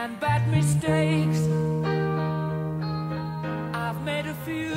and bad mistakes. I've made a few.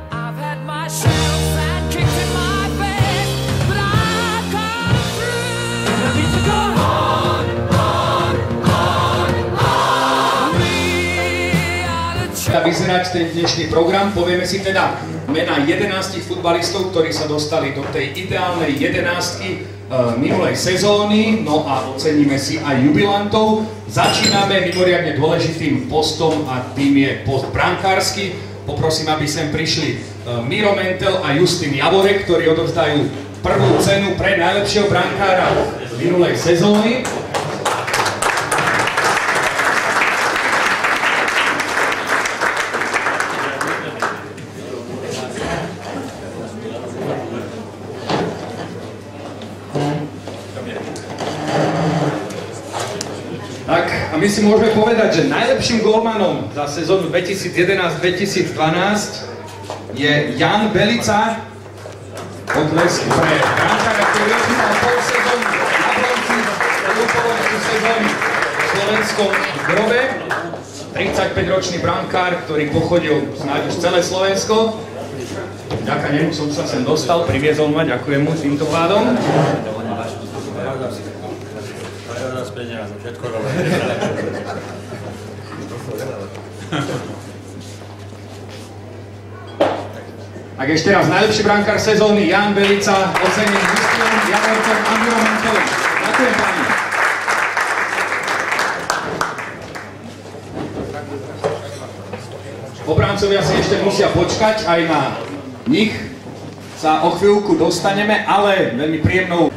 I've had my share of sand kicks in my face, but I've come through. And the beats are going on, on, on, on. We are the champions. Vyzerať ten dnešný program, povieme si teda mena 11 futbalistov, ktorí sa dostali do tej ideálnej 11 minulej sezóny, no a oceníme si aj jubilantov. Začíname mimoriadne dôležitým postom a tým je post brankársky. Poprosím, aby sem prišli Miro Mentel a Justin Javorek, ktorí odovzdajú prvú cenu pre najlepšieho brankára minulej sezóny. A my si môžeme povedať, že najlepším gólmanom za sezónu 2011-2012 je Jan Belica. Potlesk pre brankára, ktorý odhýtal pol sezónu na bronci v sezóny v slovenskom Grove. 35-ročný brankár, ktorý pochodil snáď už celé Slovensko. Ďakujem, nemu som sa sem dostal, priviezol ma, ďakujem mu týmto pádom. Tak ešte raz, najlepší brankár sezóny Jan Belica, ocenený Justinom Javorkom a Mirom Mentelom. Ďakujem, páni. Obrancovia si ešte musia počkať, aj na nich sa o chvíľku dostaneme, ale veľmi príjemnou.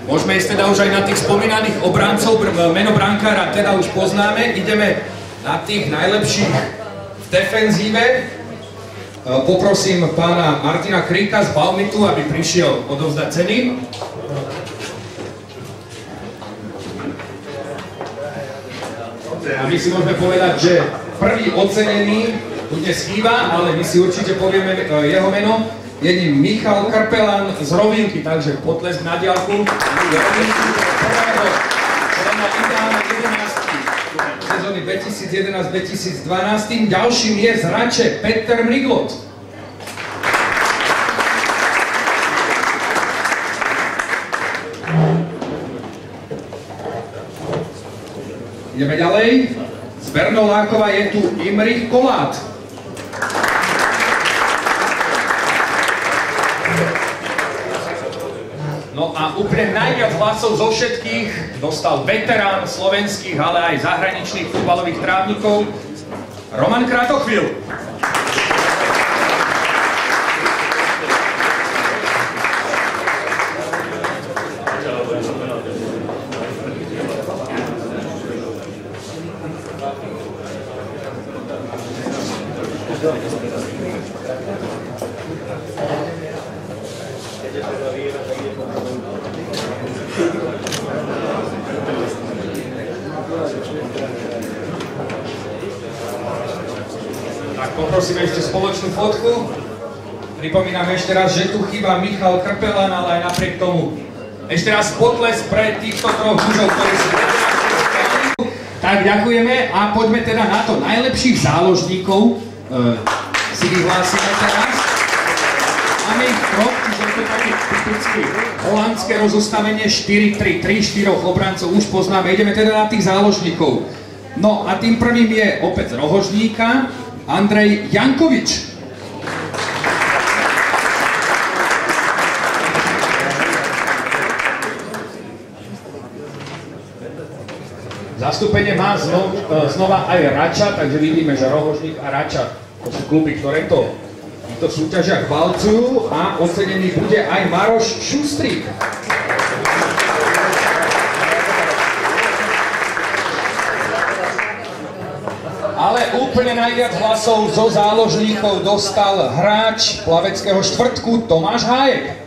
Môžeme ísť teda už aj na tých spomínaných obrancov, meno brankára teda už poznáme, ideme na tých najlepších v defenzíve. Poprosím pána Martina Kríka z Balmitu, aby prišiel odovzdať ceny. A my si môžeme povedať, že prvý ocenený tu dnes chýba, ale my si určite povieme jeho meno. Je ním Michal Krpelan z Rovinky, takže potlesk na diaľku. Rovinky prvého člena ideálnej 11 sezóny 2011-2012. Tým ďalším je z Rače Peter Mriglot. Ideme ďalej. Z Bernolákova je tu Imrich Kolát. No a úplne najviac hlasov zo všetkých dostal veterán slovenských, ale aj zahraničných futbalových trávnikov Roman Kratochvíl. Tak poprosíme ešte spoločnú fotku. Pripomínam ešte raz, že tu chýba Michal Krpelan, ale aj napriek tomu ešte raz potlesk pre týchto troch mužov, ktorí sú tak ďakujeme a poďme teda na to. Najlepších záložníkov si vyhlásime teraz. Máme ich troch, čiže je to také typické holandské rozostavenie 4-3-3, 4 obrancov už poznáme. Ideme teda na tých záložníkov. No a tým prvým je opäť z Rohožníka Andrej Jankovič. Zastúpenie má znova aj Rača, takže vidíme, že Rohožník a Rača to sú kluby, ktoré to v týchto súťažiach valcujú a ocenený bude aj Maroš Šustrík. Ale úplne najviac hlasov zo záložníkov dostal hráč plaveckého štvrtku Tomáš Hájek.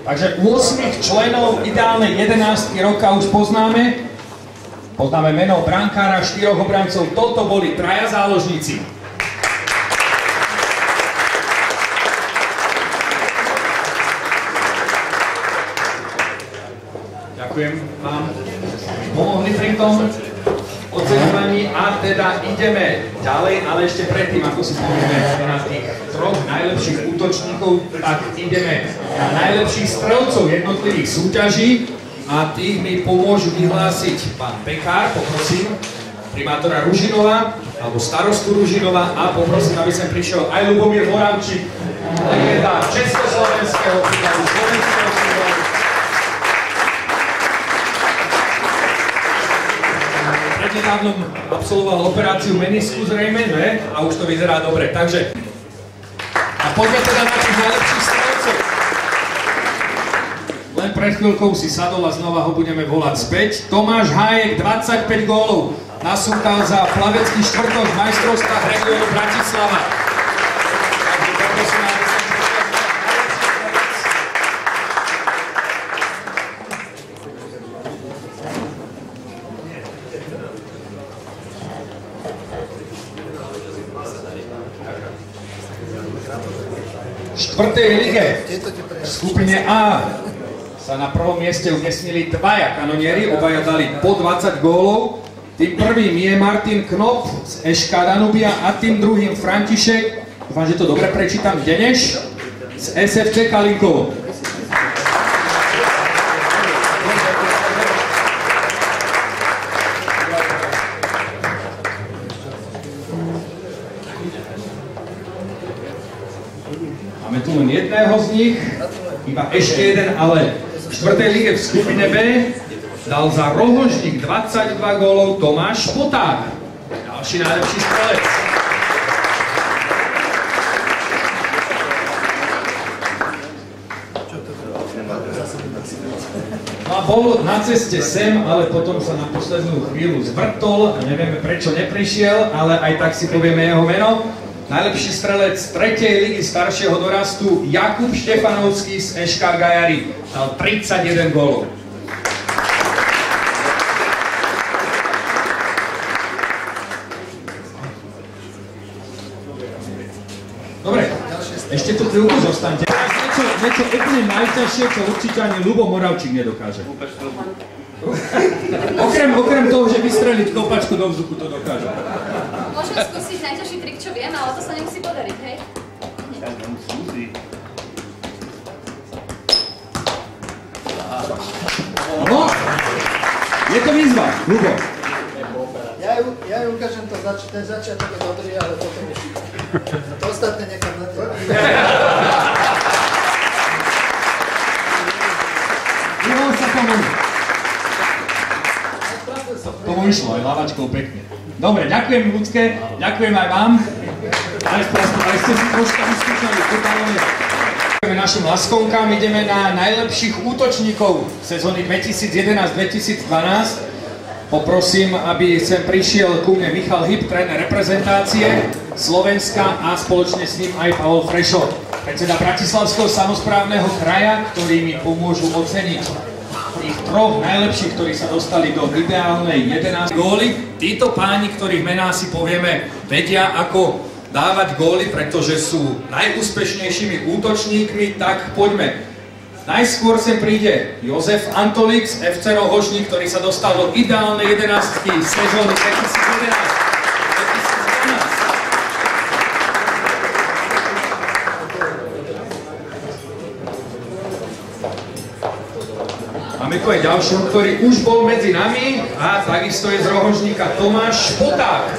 Takže 8 členov ideálnej 11 roka už poznáme. Poznáme meno brankára, 4 obrancov. Toto boli traja záložníci. Ďakujem vám. Pomohli pri tom oceňovaní a teda ideme ďalej, ale ešte predtým, ako si povieme na tých 3 najlepších útočníkov, tak ideme na najlepších strelcov jednotlivých súťaží a tých mi pomôžu vyhlásiť pán Pekár, poprosím, primátora Ružinova, alebo starostu Ružinova a poprosím, aby sem prišiel aj Ľubomír Moravčík, legenda československého príkladu slovenského futbalu. Prednedávnom absolvoval operáciu menisku zrejme, ne? A už to vyzerá dobre, takže a poďme teda na tých najlepších strelcov. Len pred chvíľkou si sadol a znova ho budeme volať späť. Tomáš Hájek, 25 gólov, nasúkal za plavecký štvrtok v majstrovstvách regiónu Bratislava. Takže poprosím, aby sa v štvrtej lige v skupine A sa na prvom mieste umiestnili dvaja kanonieri, obaja dali po 20 gólov. Tým prvým je Martin Knop z SK Danubia a tým druhým František, dúfam, že to dobre prečítam, Deneš z SFC Kalinkovo. Máme tu len jedného z nich, iba ešte jeden, ale v štvrtej lige v skupine B dal za Rohožník 22 gólov Tomáš Špoták, ďalší najlepší strelec. No a bol na ceste sem, ale potom sa na poslednú chvíľu zvrtol a nevieme prečo neprišiel, ale aj tak si povieme jeho meno. Najlepší strelec 3. ligy staršieho dorastu Jakub Štefanovský z SK Gajary dal 31 gólov. Dobre, ešte tu chvíľku zostaňte. Niečo úplne najťažšie, čo určite ani Ľubo Moravčík nedokáže. Okrem toho, že vystreliť kopačku do vzduchu, to dokáže. Môžem skúsiť najťažší trik, čo viem, ale to sa nemusí podariť, hej? No, je to výzva, Ľubo. Ja ju ukážem, ten začiatok je dobrý, ale potom už to ostatné nechám na teba. Vyhol sa tomu. Tomu išlo aj lavačkou pekne. Dobre, ďakujem ľudské, ďakujem aj vám. Aj ste si troška vyskúšali totálne. Ďakujeme našim laskonkám, ideme na najlepších útočníkov sezóny 2011-2012. Poprosím, aby sem prišiel ku mne Michal Hyb, tréner reprezentácie Slovenska a spoločne s ním aj Pavol Frešo, predseda Bratislavského samosprávneho kraja, ktorí mi pomôžu oceniť tých 3 najlepších, ktorí sa dostali do ideálnej 11 góly. Títo páni, ktorých mená si povieme, vedia ako dávať góly, pretože sú najúspešnejšími útočníkmi, tak poďme. Najskôr sem príde Jozef Antolík z FC Rohožník, ktorý sa dostal do ideálnej 11 sezóny 2011. Máme tu aj ďalšieho, ktorý už bol medzi nami a takisto je z Rohožníka Tomáš Špoták.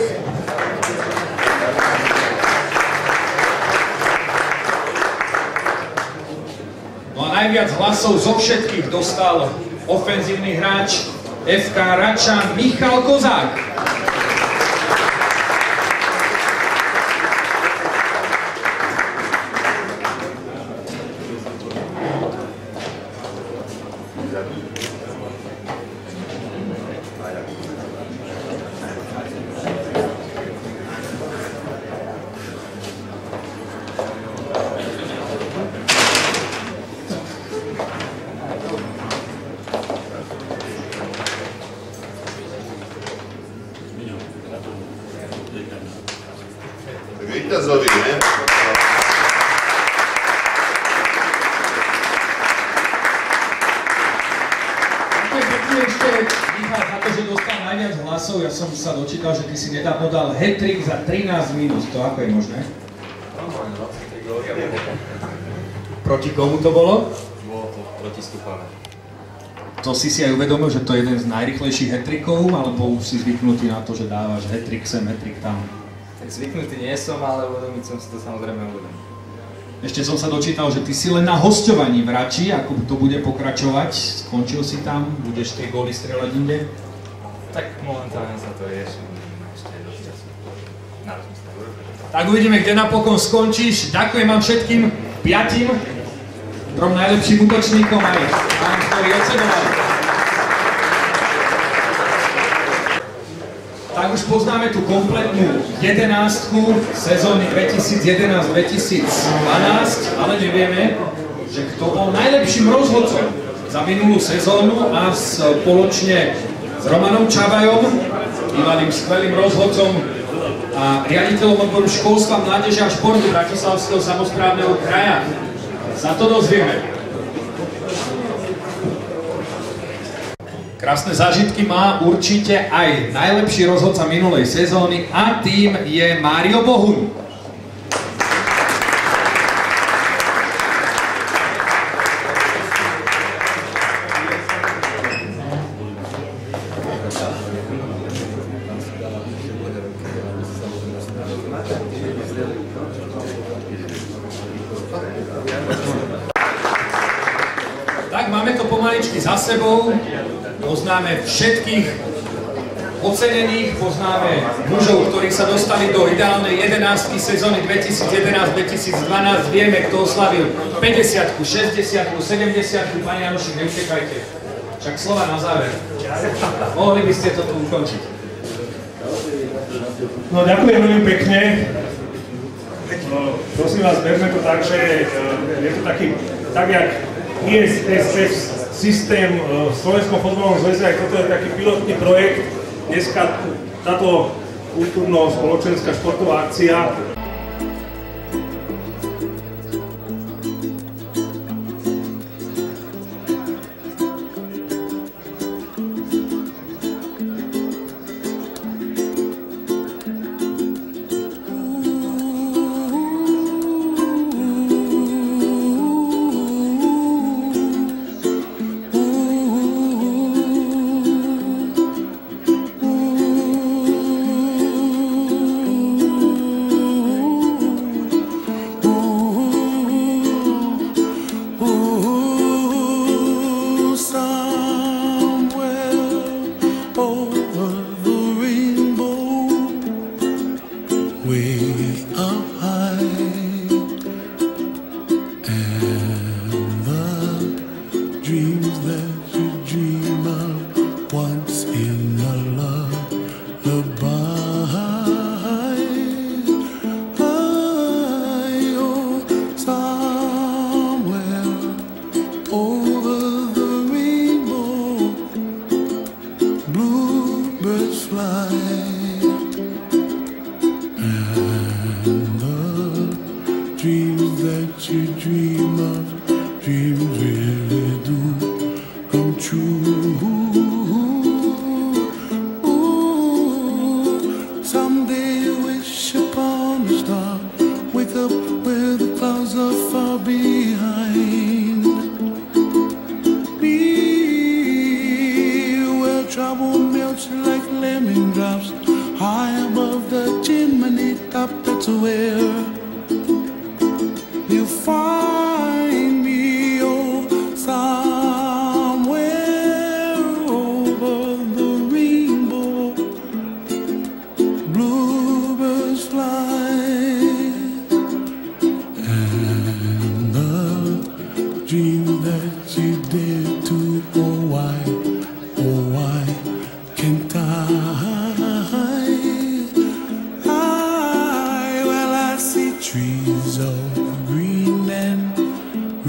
No a najviac hlasov zo všetkých dostal ofenzívny hráč FK Račan Michal Kozák. ešte, Michal, za to, že dostal najviac hlasov, ja som sa dočítal, že ty si nedávno dal hat-trick za 13 minút. To ako je možné? Proti komu to bolo? Bolo to proti Stupave. To si aj uvedomil, že to je jeden z najrýchlejších hat-trickov, alebo už si zvyknutý na to, že dávaš hat-trick sem, hat-trick tam? Tak zvyknutý nie som, ale uvedomiť som si to samozrejme uvedomil. Ešte som sa dočítal, že ty si len na hosťovaní v Rači, ako to bude pokračovať. Skončil si tam, budeš tie góly strieľať inde? Tak momentálne sa to rieši, ešte je dosť času na rozmyslenie. Tak uvidíme, kde napokon skončíš. Ďakujem vám všetkým 5, 3 najlepším útočníkom aj vám, ktorí oceňovali. Tak už poznáme tú kompletnú 11 sezóny 2011-2012, ale nevieme, že kto bol najlepším rozhodcom za minulú sezónu a spoločne s Romanom Čabajom, bývalým skvelým rozhodcom a riaditeľom odboru školstva, mládeže a športu Bratislavského samosprávneho kraja. Sa to dozvieme. Krásne zážitky má určite aj najlepší rozhodca minulej sezóny a tým je Mário Bohuň. Tak máme to pomaličky za sebou. Poznáme všetkých ocenených, poznáme mužov, ktorí sa dostali do ideálnej 11. sezóny 2011-2012. Vieme, kto oslavil 50, 60, 70. Pani Janošik, neutekajte. Však slova na záver. Mohli by ste to tu ukončiť. No, ďakujem veľmi pekne. Prosím vás, berme to tak, že je to taký, tak jak ISSS systém v Slovenskom fotbalovom zväze, aj toto je taký pilotný projekt. Dneska táto kultúrno-spoločenská športová akcia.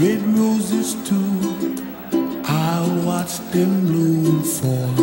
Red roses too, I watched them bloom for